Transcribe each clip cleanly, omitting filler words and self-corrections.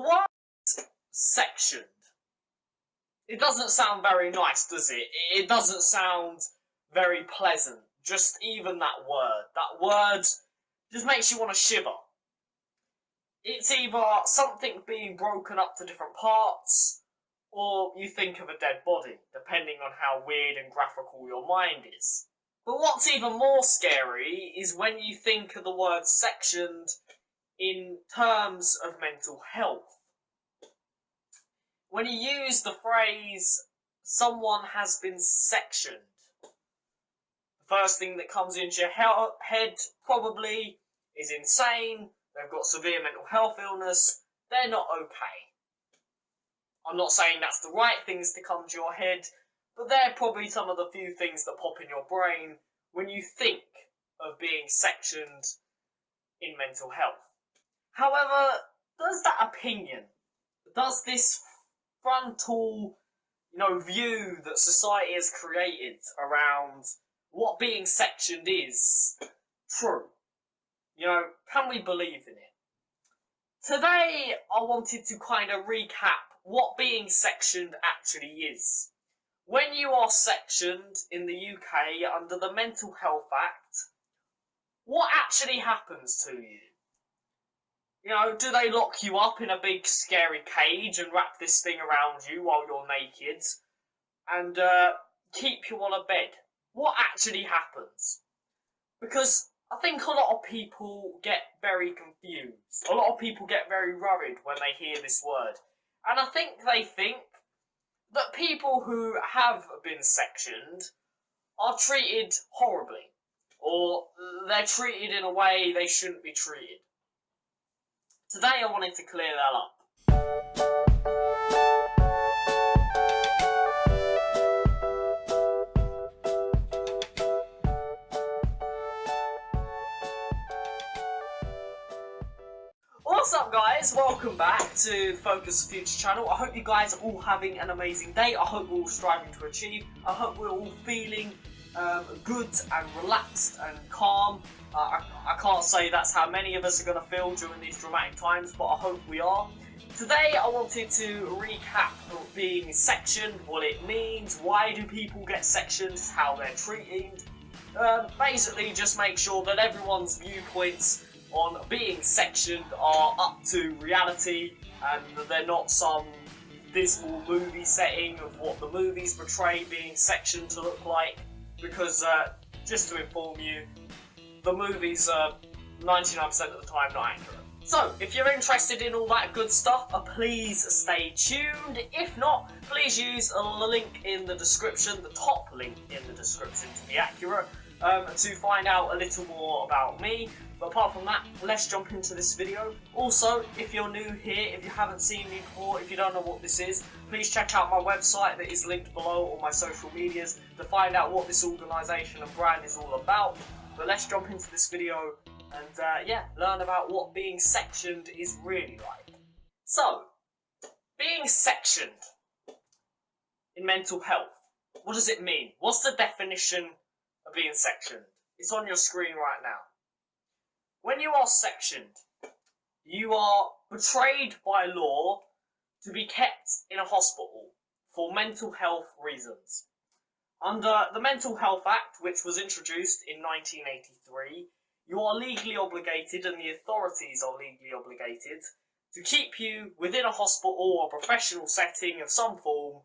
word sectioned, it doesn't sound very nice, does it? It doesn't sound very pleasant. Just even that word. That word just makes you want to shiver. It's either something being broken up to different parts, or you think of a dead body, depending on how weird and graphical your mind is. But what's even more scary is when you think of the word sectioned in terms of mental health. When you use the phrase, someone has been sectioned, the first thing that comes into your head probably is insane, they've got severe mental health illness, they're not okay. I'm not saying that's the right things to come to your head, but they're probably some of the few things that pop in your brain when you think of being sectioned in mental health. However, does that opinion, does this frontal, view that society has created around what being sectioned is true? Can we believe in it? Today, I wanted to kind of recap what being sectioned actually is. When you are sectioned in the UK under the Mental Health Act, what actually happens to you? Do they lock you up in a big scary cage and wrap this thing around you while you're naked and keep you on a bed? What actually happens? Because I think a lot of people get very confused. A lot of people get very worried when they hear this word. And I think they think that people who have been sectioned are treated horribly, or they're treated in a way they shouldn't be treated. Today I wanted to clear that up. What's up guys, welcome back to the Focus Future channel. I hope you guys are all having an amazing day. I hope we're all striving to achieve. I hope we're all feeling good and relaxed and calm. I can't say that's how many of us are going to feel during these dramatic times, but I hope we are. Today I wanted to recap being sectioned, what it means, why do people get sectioned, how they're treated. Basically just make sure that everyone's viewpoints on being sectioned are up to reality and that they're not some dismal movie setting of what the movies portray being sectioned to look like, because just to inform you, the movies are 99% of the time not accurate. So, if you're interested in all that good stuff, please stay tuned. If not, please use the link in the description, the top link in the description to be accurate, to find out a little more about me. But apart from that, let's jump into this video. Also, if you're new here, if you haven't seen me before, if you don't know what this is, please check out my website that is linked below on my social medias to find out what this organisation and brand is all about. But let's jump into this video and learn about what being sectioned is really like. So, being sectioned in mental health, what does it mean? What's the definition of being sectioned? It's on your screen right now. When you are sectioned, you are portrayed by law to be kept in a hospital for mental health reasons. Under the Mental Health Act, which was introduced in 1983, you are legally obligated, and the authorities are legally obligated, to keep you within a hospital or professional setting of some form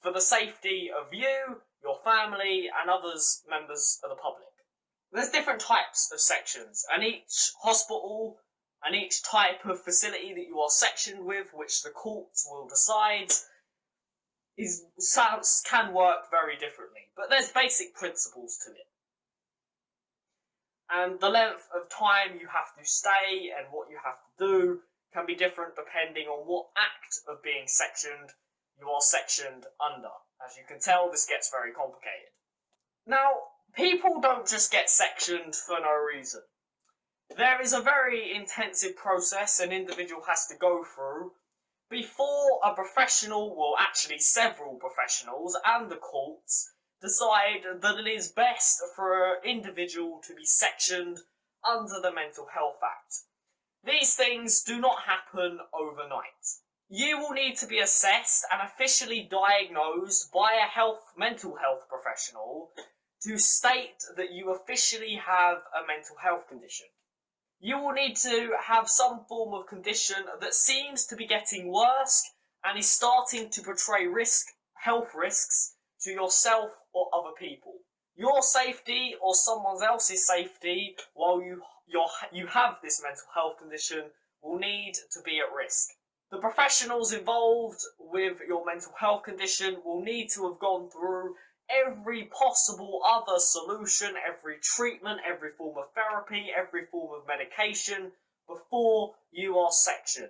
for the safety of you, your family, and others members of the public. There's different types of sections, and each hospital and each type of facility that you are sectioned with, which the courts will decide, can work very differently. But there's basic principles to it. And the length of time you have to stay and what you have to do can be different depending on what act of being sectioned you are sectioned under. As you can tell, this gets very complicated. Now, people don't just get sectioned for no reason. There is a very intensive process an individual has to go through before a professional, well actually several professionals and the courts, decide that it is best for an individual to be sectioned under the Mental Health Act. These things do not happen overnight. You will need to be assessed and officially diagnosed by a mental health professional to state that you officially have a mental health condition. You will need to have some form of condition that seems to be getting worse and is starting to portray health risks to yourself or other people. Your safety or someone else's safety while you have this mental health condition will need to be at risk. The professionals involved with your mental health condition will need to have gone through every possible other solution, every treatment, every form of therapy, every form of medication before you are sectioned.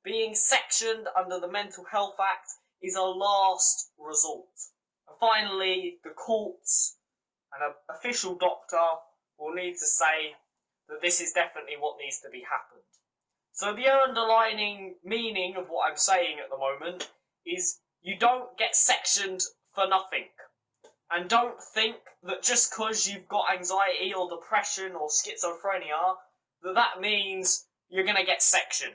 Being sectioned under the Mental Health Act is a last resort. And finally, the courts and an official doctor will need to say that this is definitely what needs to be happened. So the underlining meaning of what I'm saying at the moment is you don't get sectioned for nothing. And don't think that just because you've got anxiety or depression or schizophrenia, that means you're going to get sectioned.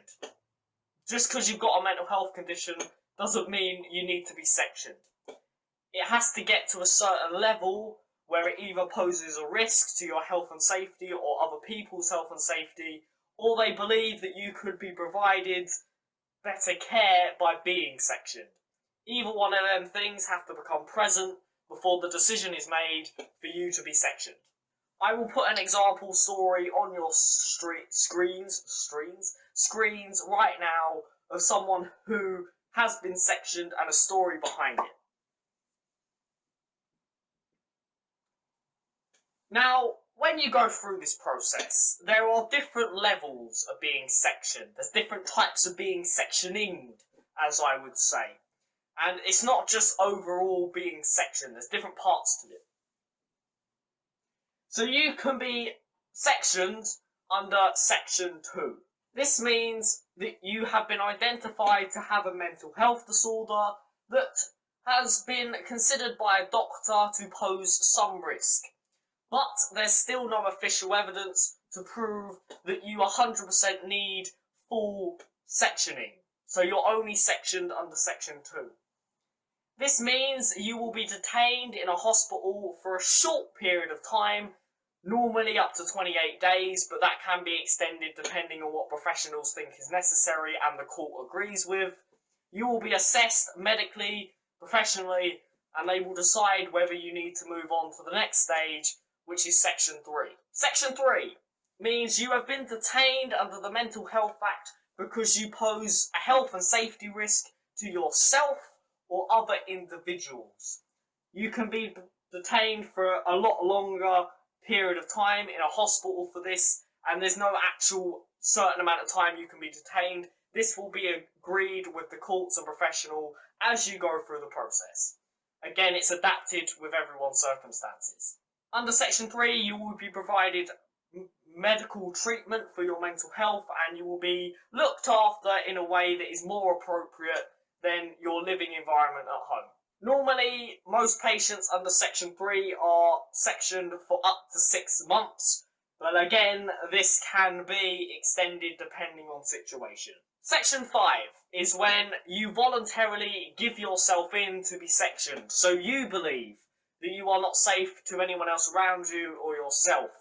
Just because you've got a mental health condition doesn't mean you need to be sectioned. It has to get to a certain level where it either poses a risk to your health and safety or other people's health and safety, or they believe that you could be provided better care by being sectioned. Either one of them things have to become present before the decision is made for you to be sectioned. I will put an example story on your screens right now of someone who has been sectioned and a story behind it. Now, when you go through this process, there are different levels of being sectioned. There's different types of being sectioning, as I would say. And it's not just overall being sectioned, there's different parts to it. So you can be sectioned under Section 2. This means that you have been identified to have a mental health disorder that has been considered by a doctor to pose some risk. But there's still no official evidence to prove that you 100% need full sectioning. So you're only sectioned under Section 2. This means you will be detained in a hospital for a short period of time, normally up to 28 days, but that can be extended depending on what professionals think is necessary and the court agrees with. You will be assessed medically, professionally, and they will decide whether you need to move on to the next stage, which is Section 3. Section 3 means you have been detained under the Mental Health Act because you pose a health and safety risk to yourself or other individuals. You can be detained for a lot longer period of time in a hospital for this, and there's no actual certain amount of time you can be detained. This will be agreed with the courts and professional as you go through the process. Again, it's adapted with everyone's circumstances. Under Section 3, you will be provided medical treatment for your mental health, and you will be looked after in a way that is more appropriate than your living environment at home. Normally, most patients under Section 3 are sectioned for up to 6 months, but again, this can be extended depending on situation. Section 5 is when you voluntarily give yourself in to be sectioned, so you believe that you are not safe to anyone else around you or yourself,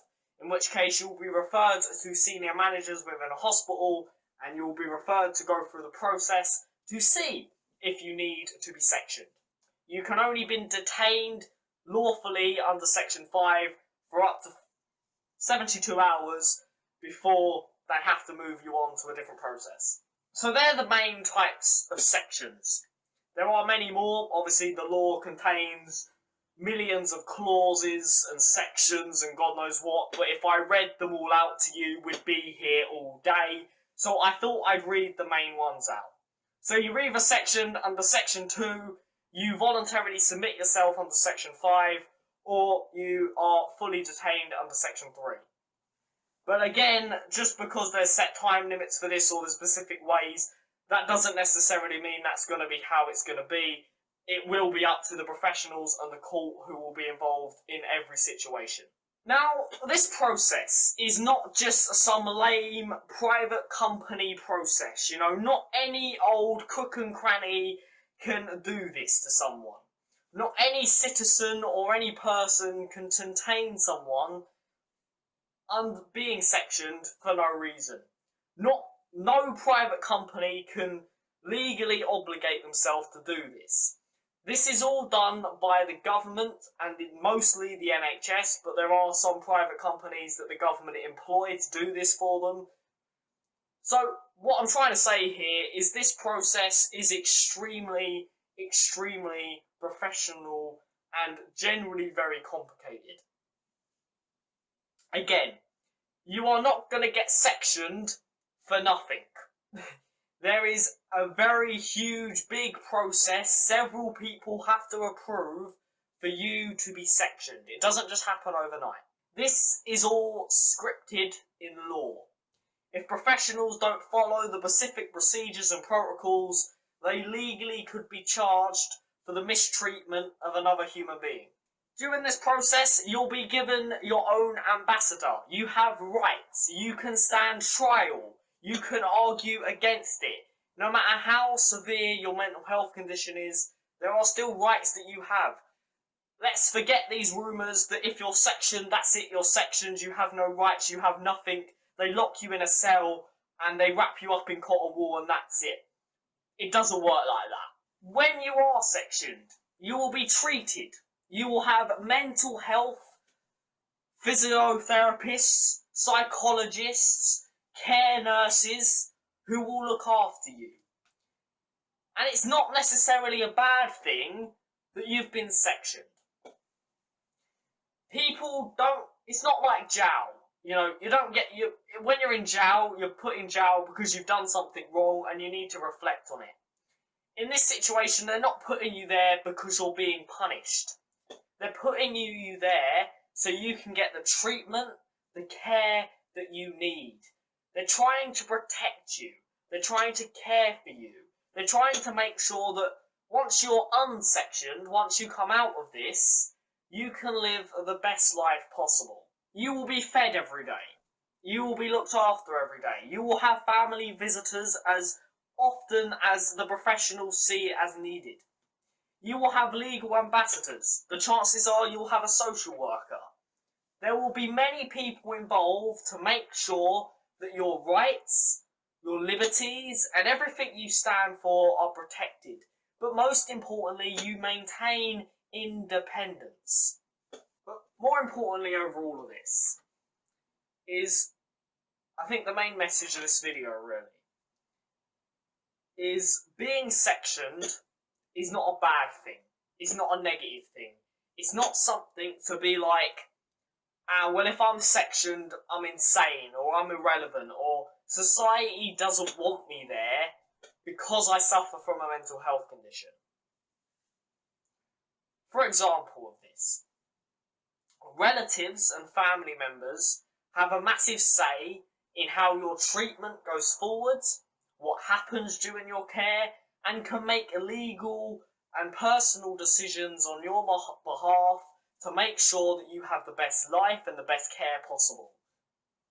in which case you will be referred to senior managers within a hospital, and you will be referred to go through the process to see if you need to be sectioned. You can only be detained lawfully under Section 5 for up to 72 hours before they have to move you on to a different process. So they're the main types of sections. There are many more. Obviously, the law contains millions of clauses and sections and God knows what, but if I read them all out to you, we'd be here all day. So I thought I'd read the main ones out. So you're either sectioned under Section 2, you voluntarily submit yourself under Section 5, or you are fully detained under Section 3. But again, just because there's set time limits for this or the specific ways, that doesn't necessarily mean that's going to be how it's going to be. It will be up to the professionals and the court who will be involved in every situation. Now, this process is not just some lame private company process. You know, not any old crook and cranny can do this to someone. Not any citizen or any person can detain someone being sectioned for no reason. No private company can legally obligate themselves to do this. This is all done by the government and mostly the NHS, but there are some private companies that the government employ to do this for them. So what I'm trying to say here is this process is extremely, extremely professional and generally very complicated. Again, you are not going to get sectioned for nothing. There is a very huge, big process. Several people have to approve for you to be sectioned. It doesn't just happen overnight. This is all scripted in law. If professionals don't follow the specific procedures and protocols, they legally could be charged for the mistreatment of another human being. During this process, you'll be given your own ambassador. You have rights. You can stand trial. You can argue against it. No matter how severe your mental health condition is, there are still rights that you have. Let's forget these rumours that if you're sectioned, that's it, you're sectioned, you have no rights, you have nothing. They lock you in a cell and they wrap you up in cotton wool and that's it. It doesn't work like that. When you are sectioned, you will be treated. You will have mental health, physiotherapists, psychologists, care nurses who will look after you. And it's not necessarily a bad thing that you've been sectioned. People don't, it's not like jail. You know, when you're in jail, you're put in jail because you've done something wrong and you need to reflect on it. In this situation, they're not putting you there because you're being punished. They're putting you there so you can get the treatment, the care that you need. They're trying to protect you. They're trying to care for you. They're trying to make sure that once you're unsectioned, once you come out of this, you can live the best life possible. You will be fed every day. You will be looked after every day. You will have family visitors as often as the professionals see it as needed. You will have legal ambassadors. The chances are you'll have a social worker. There will be many people involved to make sure that your rights, your liberties, and everything you stand for are protected. But most importantly, you maintain independence. But more importantly over all of this is, I think the main message of this video really, is being sectioned is not a bad thing. It's not a negative thing. It's not something to be like, well, if I'm sectioned, I'm insane, or I'm irrelevant, or society doesn't want me there because I suffer from a mental health condition. For example of this, relatives and family members have a massive say in how your treatment goes forwards, what happens during your care, and can make legal and personal decisions on your behalf to make sure that you have the best life and the best care possible.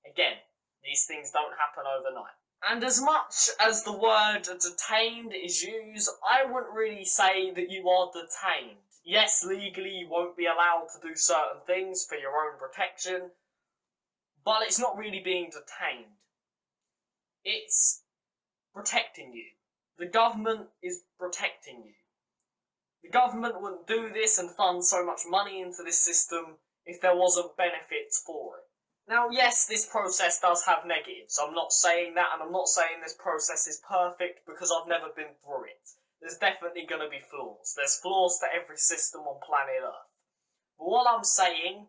Again, these things don't happen overnight. And as much as the word detained is used, I wouldn't really say that you are detained. Yes, legally you won't be allowed to do certain things for your own protection, but it's not really being detained. It's protecting you. The government is protecting you. The government wouldn't do this and fund so much money into this system if there wasn't benefits for it. Now, yes, this process does have negatives. I'm not saying that, and I'm not saying this process is perfect because I've never been through it. There's definitely going to be flaws. There's flaws to every system on planet Earth. But what I'm saying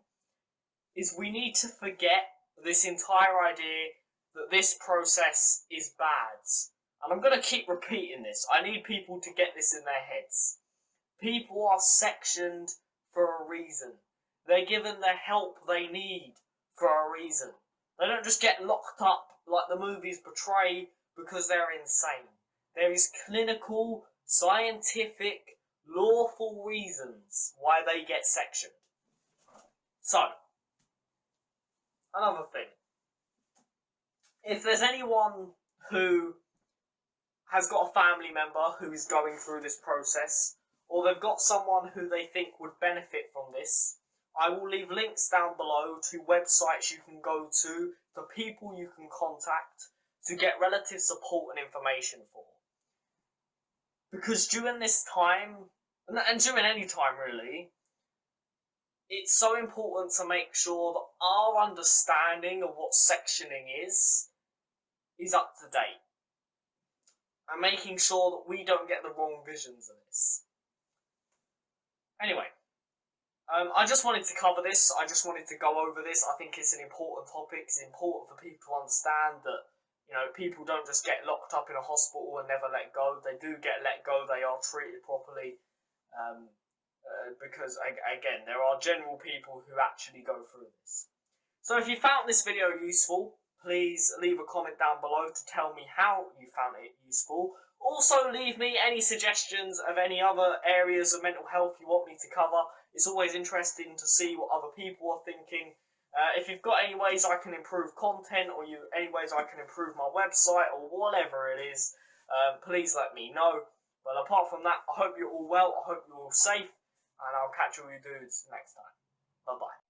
is we need to forget this entire idea that this process is bad. And I'm going to keep repeating this. I need people to get this in their heads. People are sectioned for a reason. They're given the help they need for a reason. They don't just get locked up like the movies portray because they're insane. There is clinical, scientific, lawful reasons why they get sectioned. So, another thing. If there's anyone who has got a family member who is going through this process, or they've got someone who they think would benefit from this, I will leave links down below to websites you can go to, for people you can contact to get relative support and information for. Because during this time, and during any time really, it's so important to make sure that our understanding of what sectioning is up to date. And making sure that we don't get the wrong visions of this. Anyway, I just wanted to cover this. I just wanted to go over this. I think it's an important topic. It's important for people to understand that, you know, people don't just get locked up in a hospital and never let go. They do get let go. They are treated properly. Because, again, there are general people who actually go through this. So if you found this video useful, please leave a comment down below to tell me how you found it useful. Also, leave me any suggestions of any other areas of mental health you want me to cover. It's always interesting to see what other people are thinking. If you've got any ways I can improve content, or any ways I can improve my website, or whatever it is, please let me know. But apart from that, I hope you're all well, I hope you're all safe, and I'll catch all you dudes next time. Bye-bye.